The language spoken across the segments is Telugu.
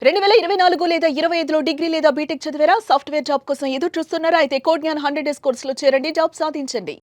2024 లేదా 25లో డిగ్రీ లేదా బీటెక్ చదివారా? సాఫ్ట్‌వేర్ జాబ్ కోసం ఎదురు చూస్తున్నారా? అయితే కోడ్ జ్ఞాన్ 100 డేస్ కోర్సులో చేరండి. జాబ్ సాధించండి.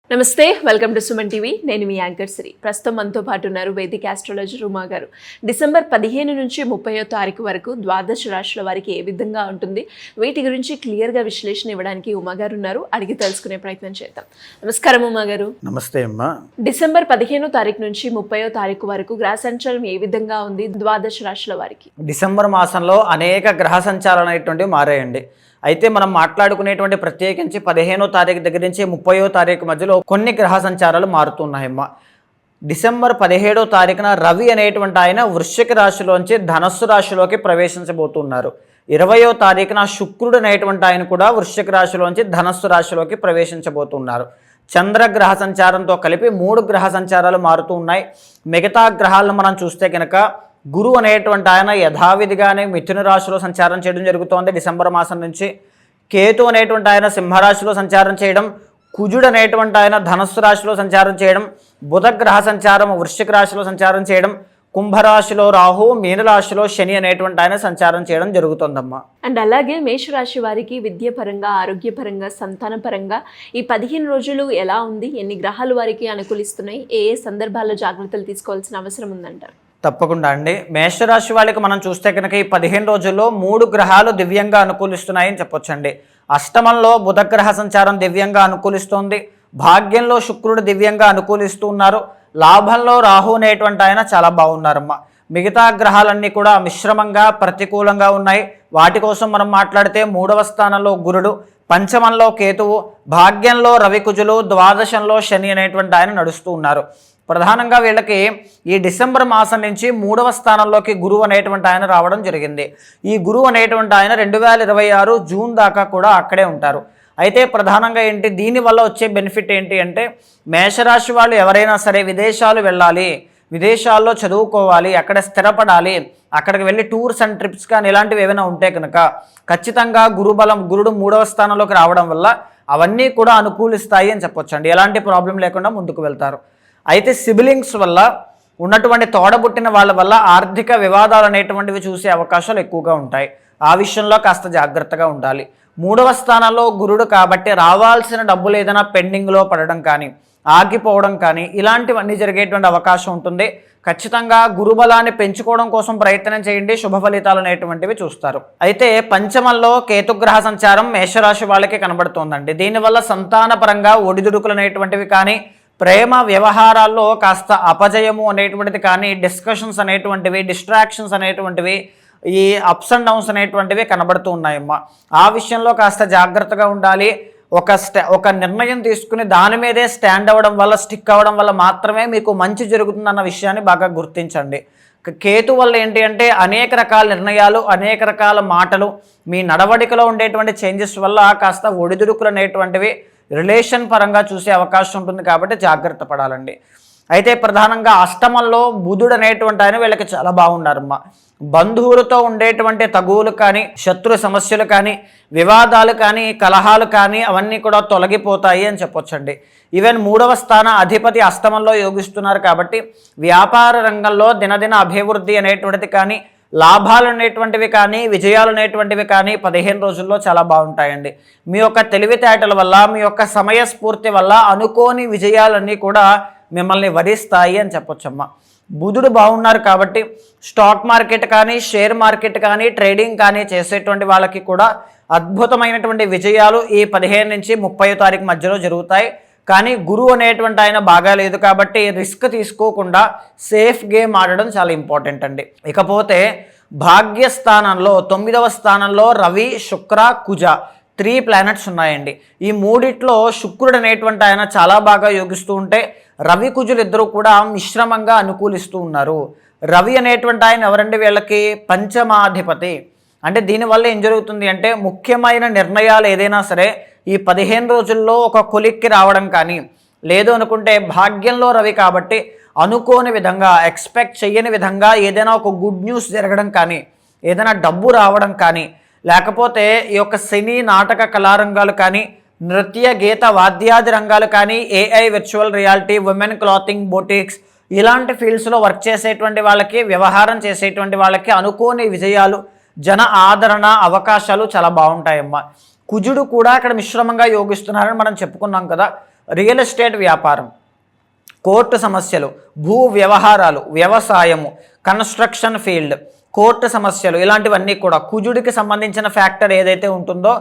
నమస్తే, వెల్కమ్ టు సుమన్ టీవీ. నేను మీ యాంకర్ శ్రీ. ప్రస్తుతం మనతో పాటు ఉన్నారు వేదిక ఆస్ట్రాలజర్ ఉమా గారు. డిసెంబర్ 15 నుంచి 30వ తారీఖు వరకు ద్వాదశ రాశుల వారికి ఏ విధంగా ఉంటుంది, వీటి గురించి క్లియర్గా విశ్లేషణ ఇవ్వడానికి ఉమా గారు ఉన్నారు. అడిగి తెలుసుకునే ప్రయత్నం చేద్దాం. నమస్కారం ఉమా గారు. నమస్తే అమ్మా. డిసెంబర్ 15 తారీఖు నుంచి 30వ తారీఖు వరకు గ్రహ సంచారం ఏ విధంగా ఉంది ద్వాదశ రాశుల వారికి? డిసెంబర్ మాసంలో అనేక గ్రహ సంచారాలు అనేటువంటివి మారాయండి. అయితే మనం మాట్లాడుకునేటువంటి ప్రత్యేకించి 15వ తారీఖు దగ్గర నుంచి 30వ తారీఖు మధ్యలో కొన్ని గ్రహ సంచారాలు మారుతున్నాయమ్మా. డిసెంబర్ 17వ తారీఖున రవి అనేటువంటి ఆయన వృశ్చిక రాశిలోంచి ధనస్సు రాశిలోకి ప్రవేశించబోతున్నారు. 20వ తారీఖున శుక్రుడు అనేటువంటి ఆయన కూడా వృశ్చిక రాశిలోంచి ధనస్సు రాశిలోకి ప్రవేశించబోతున్నారు. చంద్రగ్రహ సంచారంతో కలిపి 3 గ్రహ సంచారాలు మారుతూ ఉన్నాయి. మిగతా గ్రహాలను మనం చూస్తే కనుక గురువు అనేటువంటి ఆయన యథావిధిగానే మిథున రాశిలో సంచారం చేయడం జరుగుతోంది డిసెంబర్ మాసం నుంచి. కేతు అనేటువంటి ఆయన సింహరాశిలో సంచారం చేయడం, కుజుడు అనేటువంటి ఆయన ధనస్సు రాశిలో సంచారం చేయడం, బుధ గ్రహ సంచారం వృశ్చిక రాశిలో సంచారం చేయడం, కుంభరాశిలో రాహు, మీనరాశిలో శని అనేటువంటి ఆయన సంచారం చేయడం జరుగుతుందమ్మా. అండ్ అలాగే మేషరాశి వారికి విద్యాపరంగా, ఆరోగ్యపరంగా, సంతానపరంగా ఈ 15 రోజులు ఎలా ఉంది? ఎన్ని గ్రహాలు వారికి అనుకూలిస్తున్నాయి? ఏ సందర్భాల్లో జాగ్రత్తలు తీసుకోవాల్సిన అవసరం ఉందంటారు? తప్పకుండా అండి. మేషరాశి వాళ్ళకి మనం చూస్తే కనుక ఈ 15 రోజుల్లో 3 గ్రహాలు దివ్యంగా అనుకూలిస్తున్నాయని చెప్పొచ్చండి. అష్టమంలో బుధగ్రహ సంచారం దివ్యంగా అనుకూలిస్తోంది. భాగ్యంలో శుక్రుడు దివ్యంగా అనుకూలిస్తూ ఉన్నారు. లాభంలో రాహు అనేటువంటి ఆయన చాలా బాగున్నారమ్మా. మిగతా గ్రహాలన్నీ కూడా మిశ్రమంగా ప్రతికూలంగా ఉన్నాయి. వాటి కోసం మనం మాట్లాడితే 3వ స్థానంలో గురుడు, పంచమంలో కేతువు, భాగ్యంలో రవికుజులు, ద్వాదశంలో శని అనేటువంటి ఆయన నడుస్తూ ఉన్నారు. ప్రధానంగా వీళ్ళకి ఈ డిసెంబర్ మాసం నుంచి 3వ స్థానంలోకి గురువు అనేటువంటి ఆయన రావడం జరిగింది. ఈ గురువు అనేటువంటి ఆయన 2026 జూన్ దాకా కూడా అక్కడే ఉంటారు. అయితే ప్రధానంగా ఏంటి, దీనివల్ల వచ్చే బెనిఫిట్ ఏంటి అంటే, మేషరాశి వాళ్ళు ఎవరైనా సరే విదేశాలు వెళ్ళాలి, విదేశాల్లో చదువుకోవాలి, అక్కడ స్థిరపడాలి, అక్కడికి వెళ్ళి టూర్స్ అండ్ ట్రిప్స్ కానీ ఇలాంటివి ఏమైనా ఉంటే కనుక ఖచ్చితంగా గురుడు 3వ స్థానంలోకి రావడం వల్ల అవన్నీ కూడా అనుకూలిస్తాయి అని చెప్పొచ్చండి. ఎలాంటి ప్రాబ్లం లేకుండా ముందుకు వెళ్తారు. అయితే సిబిలింగ్స్ వల్ల ఉన్నటువంటి తోడబుట్టిన వాళ్ళ వల్ల ఆర్థిక వివాదాలు అనేటువంటివి చూసే అవకాశాలు ఎక్కువగా ఉంటాయి. ఆ విషయంలో కాస్త జాగ్రత్తగా ఉండాలి. 3వ స్థానంలో గురుడు కాబట్టి రావాల్సిన డబ్బులు ఏదైనా పెండింగ్లో పడడం కానీ, ఆగిపోవడం కానీ ఇలాంటివన్నీ జరిగేటువంటి అవకాశం ఉంటుంది. ఖచ్చితంగా గురుబలాన్ని పెంచుకోవడం కోసం ప్రయత్నం చేయండి, శుభ ఫలితాలు అనేటువంటివి చూస్తారు. అయితే పంచమంలో కేతుగ్రహ సంచారం మేషరాశి వాళ్ళకి కనబడుతోందండి. దీనివల్ల సంతానపరంగా ఒడిదుడుకులు అనేటువంటివి కానీ, ప్రేమ వ్యవహారాల్లో కాస్త అపజయము అనేటువంటిది కానీ, డిస్కషన్స్ అనేటువంటివి, డిస్ట్రాక్షన్స్ అనేటువంటివి, ఈ అప్స్ అండ్ డౌన్స్ అనేటువంటివి కనబడుతూ ఉన్నాయమ్మా. ఆ విషయంలో కాస్త జాగ్రత్తగా ఉండాలి. ఒక నిర్ణయం తీసుకుని దాని మీదే స్టాండ్ అవ్వడం వల్ల, స్టిక్ అవ్వడం వల్ల మాత్రమే మీకు మంచి జరుగుతుందన్న విషయాన్ని బాగా గుర్తించండి. కేతు వల్ల ఏంటి అంటే అనేక రకాల నిర్ణయాలు, అనేక రకాల మాటలు, మీ నడవడికలో ఉండేటువంటి చేంజెస్ వల్ల కాస్త ఒడిదుడుకులు అనేటువంటివి రిలేషన్ పరంగా చూసే అవకాశం ఉంటుంది కాబట్టి జాగ్రత్త పడాలండి. అయితే ప్రధానంగా అష్టమంలో బుధుడు అనేటువంటి ఆయన వీళ్ళకి చాలా బాగున్నారమ్మా. బంధువులతో ఉండేటువంటి తగువులు కానీ, శత్రు సమస్యలు కానీ, వివాదాలు కానీ, కలహాలు కానీ అవన్నీ కూడా తొలగిపోతాయి అని చెప్పొచ్చండి. ఈవెన్ 3వ స్థాన అధిపతి అష్టమంలో యోగిస్తున్నారు కాబట్టి వ్యాపార రంగంలో దినదిన అభివృద్ధి అనేటువంటిది కానీ, లాభాలు అనేటువంటివి కానీ, విజయాలు అనేటువంటివి కానీ 15 రోజుల్లో చాలా బాగుంటాయండి. మీ యొక్క తెలివితేటల వల్ల, మీ యొక్క సమయస్ఫూర్తి వల్ల అనుకోని విజయాలన్నీ కూడా మిమ్మల్ని వరిస్తాయి అని చెప్పొచ్చమ్మా. బుధుడు బాగున్నారు కాబట్టి స్టాక్ మార్కెట్ కానీ, షేర్ మార్కెట్ కానీ, ట్రేడింగ్ కానీ చేసేటువంటి వాళ్ళకి కూడా అద్భుతమైనటువంటి విజయాలు ఈ 15 నుంచి 30వ తారీఖు మధ్యలో జరుగుతాయి. కానీ గురువు అనేటువంటి ఆయన బాగాలేదు కాబట్టి రిస్క్ తీసుకోకుండా సేఫ్ గేమ్ ఆడడం చాలా ఇంపార్టెంట్ అండి. ఇకపోతే భాగ్యస్థానంలో 9వ స్థానంలో రవి, శుక్ర, కుజ 3 ప్లానెట్స్ ఉన్నాయండి. ఈ మూడిట్లో శుక్రుడు అనేటువంటి ఆయన చాలా బాగా యోగిస్తూ ఉంటే, రవి కుజులు ఇద్దరు కూడా మిశ్రమంగా అనుకూలిస్తూ ఉన్నారు. రవి అనేటువంటి ఆయన ఎవరండి, వీళ్ళకి పంచమాధిపతి. అంటే దీనివల్ల ఏం జరుగుతుంది అంటే, ముఖ్యమైన నిర్ణయాలు ఏదైనా సరే ఈ 15 రోజుల్లో ఒక కొలిక్కి రావడం కానీ, లేదు అనుకుంటే భాగ్యంలో రవి కాబట్టి అనుకోని విధంగా, ఎక్స్పెక్ట్ చేయని విధంగా ఏదైనా ఒక గుడ్ న్యూస్ జరగడం కానీ, ఏదైనా డబ్బు రావడం కానీ, లేకపోతే ఈ యొక్క సినీ నాటక కళారంగాలు కానీ, నృత్య గీత వాద్యాది రంగాలు కానీ, AI, virtual reality, women clothing, boutiques ఇలాంటి ఫీల్డ్స్లో వర్క్ చేసేటువంటి వాళ్ళకి, వ్యవహారం చేసేటువంటి వాళ్ళకి అనుకోని విజయాలు, జన ఆదరణ, అవకాశాలు చాలా బాగుంటాయమ్మా. కుజుడు కూడా ఇక్కడ మిశ్రమంగా యోగిస్తున్నారని మనం చెప్పుకున్నాం కదా. రియల్ ఎస్టేట్ వ్యాపారం, కోర్టు సమస్యలు, భూ వ్యవహారాలు, వ్యవసాయము, కన్స్ట్రక్షన్ ఫీల్డ్, కోర్టు సమస్యలు, ఇలాంటివన్నీ కూడా కుజుడికి సంబంధించిన ఫ్యాక్టర్ ఏదైతే ఉంటుందో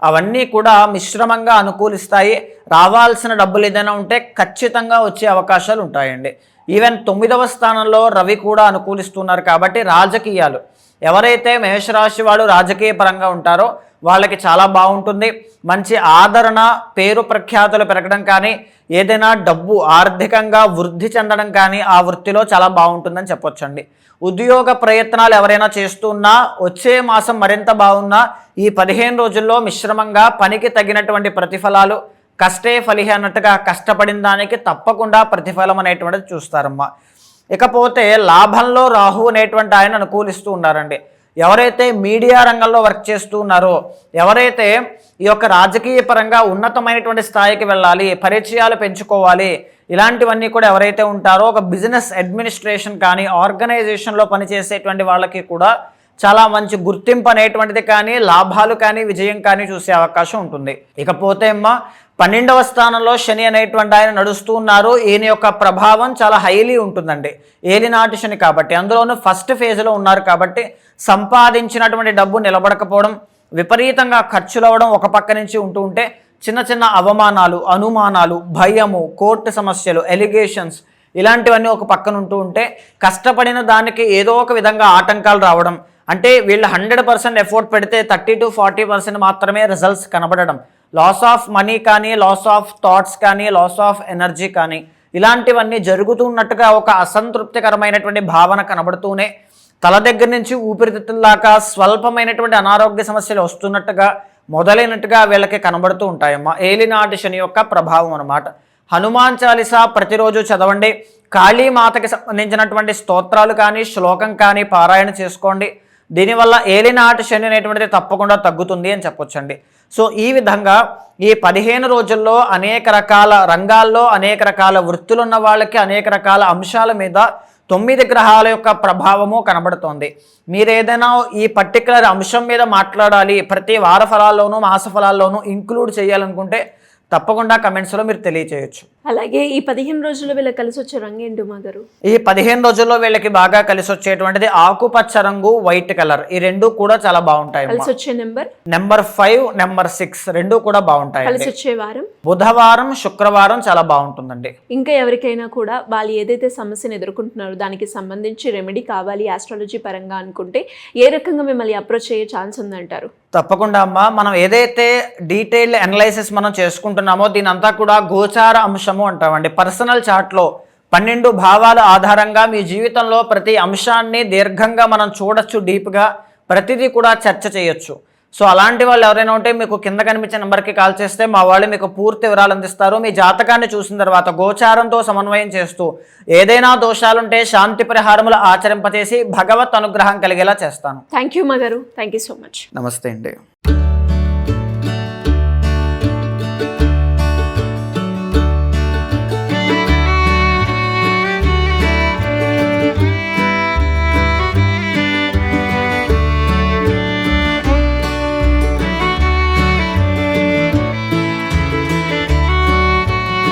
అవన్నీ కూడా మిశ్రమంగా అనుకూలిస్తాయి. రావాల్సిన డబ్బులు ఏదైనా ఉంటే ఖచ్చితంగా వచ్చే అవకాశాలు ఉంటాయండి. ఈవెన్ 9వ స్థానంలో రవి కూడా అనుకూలిస్తున్నారు కాబట్టి రాజకీయాలు, ఎవరైతే మేషరాశి వాళ్ళు రాజకీయ పరంగా ఉంటారో వాళ్ళకి చాలా బాగుంటుంది. మంచి ఆదరణ, పేరు ప్రఖ్యాతులు పెరగడం కానీ, ఏదైనా డబ్బు ఆర్థికంగా వృద్ధి చెందడం కానీ ఆ వృత్తిలో చాలా బాగుంటుందని చెప్పొచ్చండి. ఉద్యోగ ప్రయత్నాలు ఎవరైనా చేస్తున్నా వచ్చే మాసం మరింత బాగున్నా ఈ 15 రోజుల్లో మిశ్రమంగా పనికి తగినటువంటి ప్రతిఫలాలు, కష్టే ఫలిహ అన్నట్టుగా కష్టపడిన దానికి తప్పకుండా ప్రతిఫలం అనేటువంటిది చూస్తారమ్మా. ఇకపోతే లాభంలో రాహు అనేటువంటి ఆయన అనుకూలిస్తూ ఉన్నారండి. ఎవరైతే మీడియా రంగంలో వర్క్ చేస్తూ ఉన్నారో, ఎవరైతే ఈ యొక్క రాజకీయ పరంగా ఉన్నతమైనటువంటి స్థాయికి వెళ్ళాలి, పరిచయాలు పెంచుకోవాలి, ఇలాంటివన్నీ కూడా ఎవరైతే ఉంటారో ఒక బిజినెస్ అడ్మినిస్ట్రేషన్ కానీ ఆర్గనైజేషన్లో పనిచేసేటువంటి వాళ్ళకి కూడా చాలా మంచి గుర్తింపు అనేటువంటిది కానీ, లాభాలు కానీ, విజయం కానీ చూసే అవకాశం ఉంటుంది. ఇకపోతే అమ్మా 12వ స్థానంలో శని అనేటువంటి ఆయన నడుస్తూ ఉన్నారు. ఈయన యొక్క ప్రభావం చాలా హైలీ ఉంటుందండి. ఏలినాటి శని కాబట్టి, అందులోనూ ఫస్ట్ ఫేజ్లో ఉన్నారు కాబట్టి సంపాదించినటువంటి డబ్బు నిలబడకపోవడం, విపరీతంగా ఖర్చులు అవ్వడం ఒక పక్క నుంచి ఉంటూ ఉంటే చిన్న చిన్న అవమానాలు, అనుమానాలు, భయము, కోర్టు సమస్యలు, ఎలిగేషన్స్, ఇలాంటివన్నీ ఒక పక్కన ఉంటూ ఉంటే కష్టపడిన దానికి ఏదో ఒక విధంగా ఆటంకాలు రావడం. అంటే వీళ్ళు 100% ఎఫోర్ట్ పెడితే 30 to 40% మాత్రమే రిజల్ట్స్ కనబడడం, లాస్ ఆఫ్ మనీ కానీ, లాస్ ఆఫ్ థాట్స్ కానీ, లాస్ ఆఫ్ ఎనర్జీ కానీ, ఇలాంటివన్నీ జరుగుతున్నట్టుగా ఒక అసంతృప్తికరమైనటువంటి భావన కనబడుతూనే తల దగ్గర నుంచి ఊపిరితిత్తుల దాకా స్వల్పమైనటువంటి అనారోగ్య సమస్యలు వస్తున్నట్టుగా మొదలైనట్టుగా వీళ్ళకి కనబడుతూ ఉంటాయమ్మా. ఏలినాటి శని యొక్క ప్రభావం అన్నమాట. హనుమాన్ చాలీసా ప్రతిరోజు చదవండి. కాళీమాతకి సంబంధించినటువంటి స్తోత్రాలు కానీ, శ్లోకం కానీ పారాయణ చేసుకోండి. దీనివల్ల ఏలినాటి శని అనేటువంటిది తప్పకుండా తగ్గుతుంది అని చెప్పొచ్చండి. సో ఈ విధంగా ఈ 15 రోజుల్లో అనేక రకాల రంగాల్లో, అనేక రకాల వృత్తులున్న వాళ్ళకి అనేక రకాల అంశాల మీద 9 గ్రహాల యొక్క ప్రభావము కనబడుతోంది. మీరు ఏదైనా ఈ పర్టికులర్ అంశం మీద మాట్లాడాలి, ప్రతి వార ఫలాల్లోనూ మాస ఫలాల్లోనూ ఇంక్లూడ్ చేయాలనుకుంటే తప్పకుండా కమెంట్స్లో మీరు తెలియచేయచ్చు. అలాగే ఈ 15 రోజుల్లో వీళ్ళకి కలిసి వచ్చే రంగు ఏంటి మా గారు? ఈ 15 రోజుల్లో వీళ్ళకి బాగా కలిసి వచ్చేటువంటిది ఆకుపచ్చ రంగు, వైట్ కలర్. ఈ రెండు కూడా చాలా బాగుంటాయి. కలిసి వచ్చే నెంబర్ 5, నెంబర్ 6 రెండు కూడా బాగుంటాయి. కలిసి వచ్చే వారం బుధవారం, శుక్రవారం చాలా బాగుంటుందండి. ఇంకా ఎవరికైనా కూడా వాళ్ళు ఏదైతే సమస్యను ఎదుర్కొంటున్నారో దానికి సంబంధించి రెమెడీ కావాలి ఆస్ట్రాలజీ పరంగా అనుకుంటే ఏ రకంగా మిమ్మల్ని అప్రోచ్ అయ్యే ఛాన్స్ ఉందంటారు? తప్పకుండా అమ్మా. మనం ఏదైతే డీటెయిల్డ్ అనలైసిస్ మనం చేసుకుంటున్నామో దీని అంతా కూడా గోచార అంశము అంటామండి. పర్సనల్ చార్ట్లో 12 భావాల ఆధారంగా మీ జీవితంలో ప్రతి అంశాన్ని దీర్ఘంగా మనం చూడొచ్చు, డీప్గా ప్రతిదీ కూడా చర్చ చేయొచ్చు. సో అలాంటి వాళ్ళు ఎవరైనా ఉంటే మీకు కింద కనిపించే నెంబర్కి కాల్ చేస్తే మా వాళ్ళు మీకు పూర్తి వివరాలు అందిస్తారు. మీ జాతకాన్ని చూసిన తర్వాత గోచారంతో సమన్వయం చేస్తూ ఏదైనా దోషాలుంటే శాంతి పరిహారములు ఆచరింపచేసి భగవత్ అనుగ్రహం కలిగేలా చేస్తాను. థ్యాంక్ యూ మా గారు. Thank you so much. నమస్తే అండి.